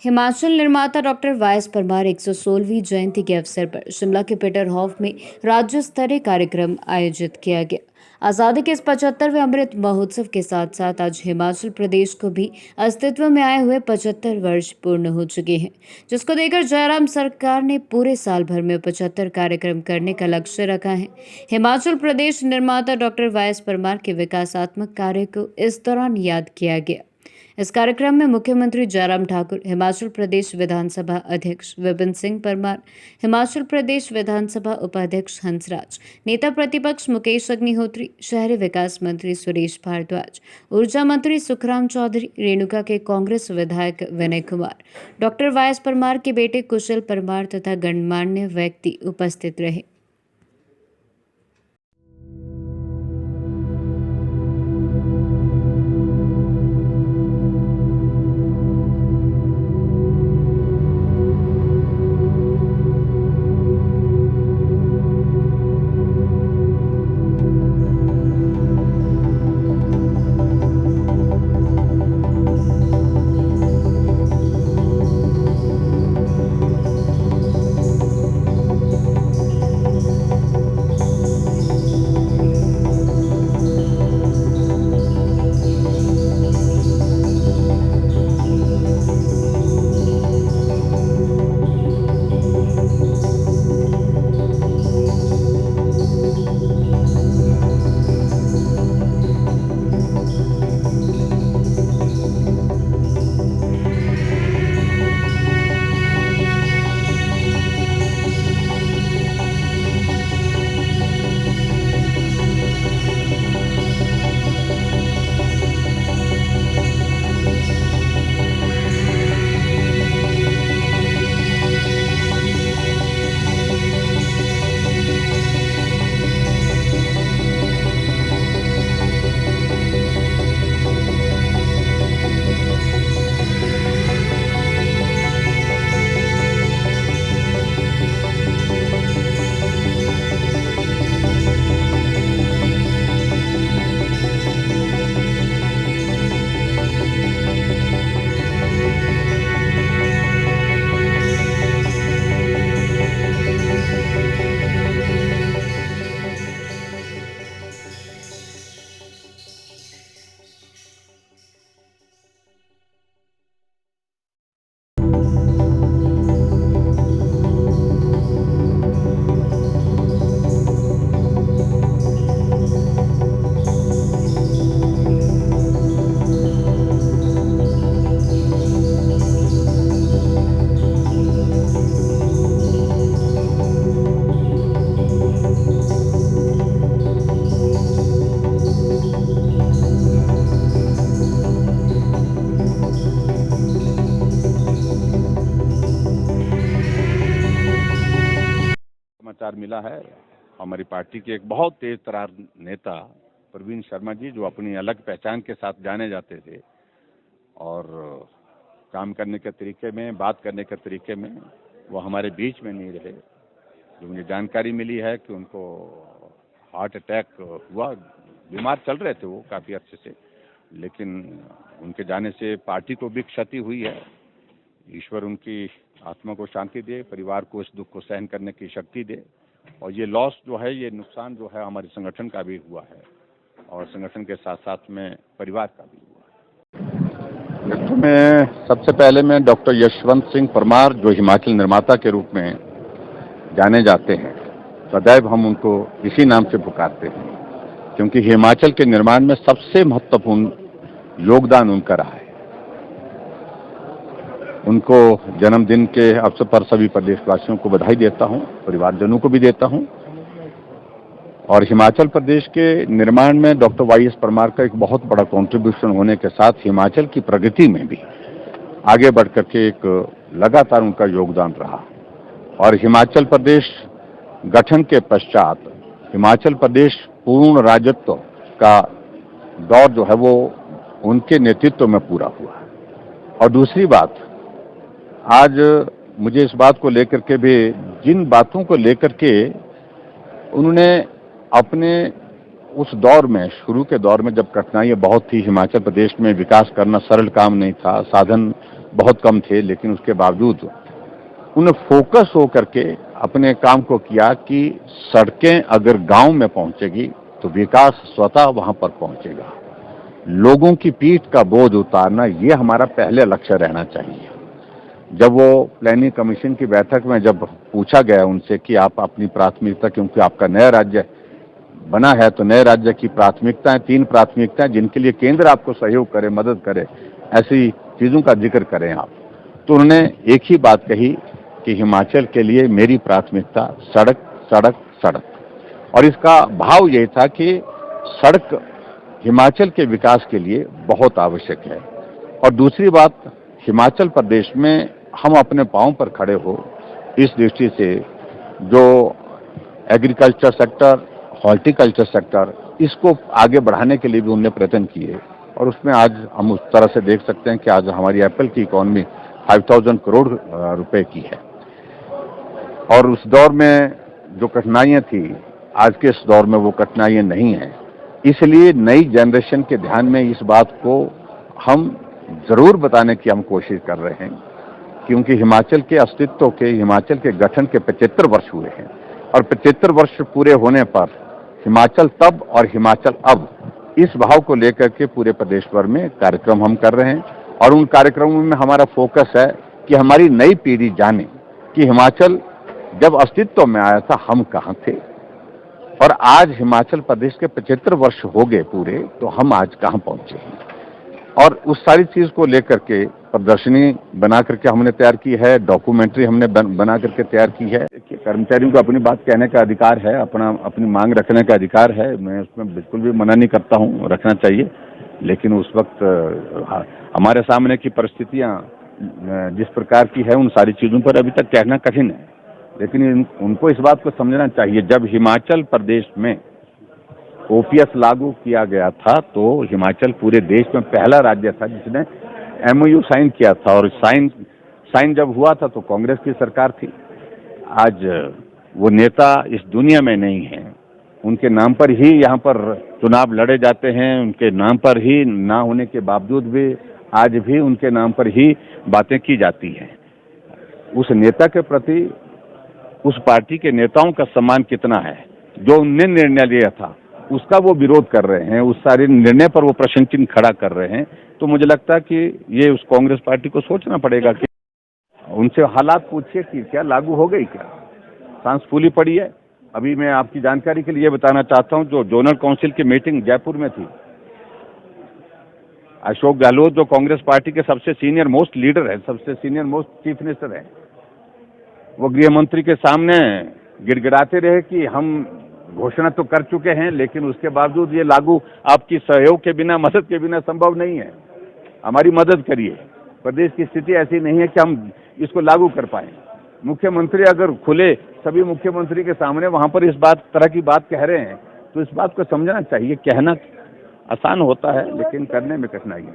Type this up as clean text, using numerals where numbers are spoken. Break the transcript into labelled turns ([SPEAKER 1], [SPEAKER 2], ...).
[SPEAKER 1] हिमाचल निर्माता डॉक्टर वाई.एस. परमार 116वीं जयंती के अवसर पर शिमला के पीटर हॉफ में राज्य स्तरीय कार्यक्रम आयोजित किया गया। आज़ादी के इस 75वें अमृत महोत्सव के साथ साथ आज हिमाचल प्रदेश को भी अस्तित्व में आए हुए 75 वर्ष पूर्ण हो चुके हैं, जिसको देकर जयराम सरकार ने पूरे साल भर में 75 कार्यक्रम करने का लक्ष्य रखा है। हिमाचल प्रदेश निर्माता डॉक्टर वाई.एस. परमार के विकासात्मक कार्य को इस दौरान याद किया गया। इस कार्यक्रम में मुख्यमंत्री जयराम ठाकुर, हिमाचल प्रदेश विधानसभा अध्यक्ष विपिन सिंह परमार, हिमाचल प्रदेश विधानसभा उपाध्यक्ष हंसराज, नेता प्रतिपक्ष मुकेश अग्निहोत्री, शहरी विकास मंत्री सुरेश भारद्वाज, ऊर्जा मंत्री सुखराम चौधरी, रेणुका के कांग्रेस विधायक विनय कुमार, डॉक्टर वाई.एस. परमार के बेटे कुशल परमार तथा गणमान्य व्यक्ति उपस्थित रहे।
[SPEAKER 2] समाचार मिला है। हमारी पार्टी के एक बहुत तेज तर्रार नेता प्रवीण शर्मा जी, जो अपनी अलग पहचान के साथ जाने जाते थे और काम करने के तरीके में, बात करने के तरीके में वो हमारे बीच में नहीं रहे। जो मुझे जानकारी मिली है कि उनको हार्ट अटैक हुआ, बीमार चल रहे थे वो काफ़ी अच्छे से, लेकिन उनके जाने से पार्टी को भी क्षति हुई है। ईश्वर उनकी आत्मा को शांति दे, परिवार को इस दुख को सहन करने की शक्ति दे। और ये लॉस जो है, ये नुकसान जो है हमारे संगठन का भी हुआ है और संगठन के साथ साथ में परिवार का भी हुआ है। तो मैं सबसे पहले मैं डॉक्टर यशवंत सिंह परमार, जो हिमाचल निर्माता के रूप में जाने जाते हैं, सदैव हम उनको इसी नाम से पुकारते हैं, क्योंकि हिमाचल के निर्माण में सबसे महत्वपूर्ण योगदान उनका रहा है। उनको जन्मदिन के अवसर पर सभी प्रदेशवासियों को बधाई देता हूं, परिवारजनों को भी देता हूं। और हिमाचल प्रदेश के निर्माण में डॉक्टर वाई.एस. परमार का एक बहुत बड़ा कंट्रीब्यूशन होने के साथ हिमाचल की प्रगति में भी आगे बढ़ करके एक लगातार उनका योगदान रहा। और हिमाचल प्रदेश गठन के पश्चात हिमाचल प्रदेश पूर्ण राज्यत्व का दौर जो है वो उनके नेतृत्व में पूरा हुआ। और दूसरी बात, आज मुझे इस बात को लेकर के भी, जिन बातों को लेकर के उन्होंने अपने उस दौर में, शुरू के दौर में जब कठिनाइयाँ बहुत थी, हिमाचल प्रदेश में विकास करना सरल काम नहीं था, साधन बहुत कम थे, लेकिन उसके बावजूद उन्हें फोकस हो करके अपने काम को किया कि सड़कें अगर गांव में पहुंचेगी तो विकास स्वतः वहां पर पहुंचेगा। लोगों की पीठ का बोझ उतारना ये हमारा पहले लक्ष्य रहना चाहिए। जब वो प्लानिंग कमीशन की बैठक में जब पूछा गया उनसे कि आप अपनी प्राथमिकता, क्योंकि आपका नया राज्य बना है तो नए राज्य की प्राथमिकताएं, 3 प्राथमिकताएं जिनके लिए केंद्र आपको सहयोग करे, मदद करे, ऐसी चीजों का जिक्र करें आप। तो उन्होंने एक ही बात कही कि हिमाचल के लिए मेरी प्राथमिकता सड़क सड़क सड़क। और इसका भाव यही था कि सड़क हिमाचल के विकास के लिए बहुत आवश्यक है। और दूसरी बात, हिमाचल प्रदेश में हम अपने पांव पर खड़े हो, इस दृष्टि से जो एग्रीकल्चर सेक्टर, हॉर्टिकल्चर सेक्टर, इसको आगे बढ़ाने के लिए भी उन्होंने प्रयत्न किए। और उसमें आज हम उस तरह से देख सकते हैं कि आज हमारी एप्पल की इकॉनमी 5000 करोड़ रुपए की है। और उस दौर में जो कठिनाइयां थी, आज के इस दौर में वो कठिनाइयां नहीं हैं। इसलिए नई जनरेशन के ध्यान में इस बात को हम जरूर बताने की हम कोशिश कर रहे हैं, क्योंकि हिमाचल के अस्तित्व के, हिमाचल के गठन के 75 वर्ष हुए हैं। और 75 वर्ष पूरे होने पर हिमाचल तब और हिमाचल अब, इस भाव को लेकर के पूरे प्रदेश भर में कार्यक्रम हम कर रहे हैं। और उन कार्यक्रमों में हमारा फोकस है कि हमारी नई पीढ़ी जाने कि हिमाचल जब अस्तित्व में आया था हम कहाँ थे, और आज हिमाचल प्रदेश के 75 वर्ष हो गए पूरे, तो हम आज कहाँ पहुंचे हैं। और उस सारी चीज को लेकर के प्रदर्शनी बना करके हमने तैयार की है, डॉक्यूमेंट्री हमने बना करके तैयार की है। कर्मचारियों को अपनी बात कहने का अधिकार है, अपनी मांग रखने का अधिकार है, मैं उसमें बिल्कुल भी मना नहीं करता हूँ, रखना चाहिए। लेकिन उस वक्त हमारे सामने की परिस्थितियां जिस प्रकार की है, उन सारी चीजों पर अभी तक कहना कठिन है। लेकिन उनको इस बात को समझना चाहिए, जब हिमाचल प्रदेश में ओपीएस लागू किया गया था तो हिमाचल पूरे देश में पहला राज्य था जिसने एमओयू साइन किया था। और साइन जब हुआ था तो कांग्रेस की सरकार थी। आज वो नेता इस दुनिया में नहीं है, उनके नाम पर ही यहाँ पर चुनाव लड़े जाते हैं, उनके नाम पर ही ना होने के बावजूद भी आज भी उनके नाम पर ही बातें की जाती हैं। उस नेता के प्रति, उस पार्टी के नेताओं का सम्मान कितना है, जो उनने निर्णय लिया था उसका वो विरोध कर रहे हैं, उस सारे निर्णय पर वो प्रश्न चिन्ह खड़ा कर रहे हैं। तो मुझे लगता है कि ये उस कांग्रेस पार्टी को सोचना पड़ेगा कि उनसे हालात पूछिए कि क्या लागू हो गई, क्या सांस फूली पड़ी है। अभी मैं आपकी जानकारी के लिए बताना चाहता हूं, जो जोनल काउंसिल की मीटिंग जयपुर में थी, अशोक गहलोत जो कांग्रेस पार्टी के सबसे सीनियर मोस्ट लीडर है, सबसे सीनियर मोस्ट चीफ मिनिस्टर है, वो गृह मंत्री के सामने गिड़गिड़ाते रहे कि हम घोषणा तो कर चुके हैं, लेकिन उसके बावजूद ये लागू आपकी सहयोग के बिना, मदद के बिना संभव नहीं है। हमारी मदद करिए, प्रदेश की स्थिति ऐसी नहीं है कि हम इसको लागू कर पाए। मुख्यमंत्री अगर खुले सभी मुख्यमंत्री के सामने वहां पर इस तरह की बात कह रहे हैं, तो इस बात को समझना चाहिए। कहना आसान होता है लेकिन करने में कठिनाई है।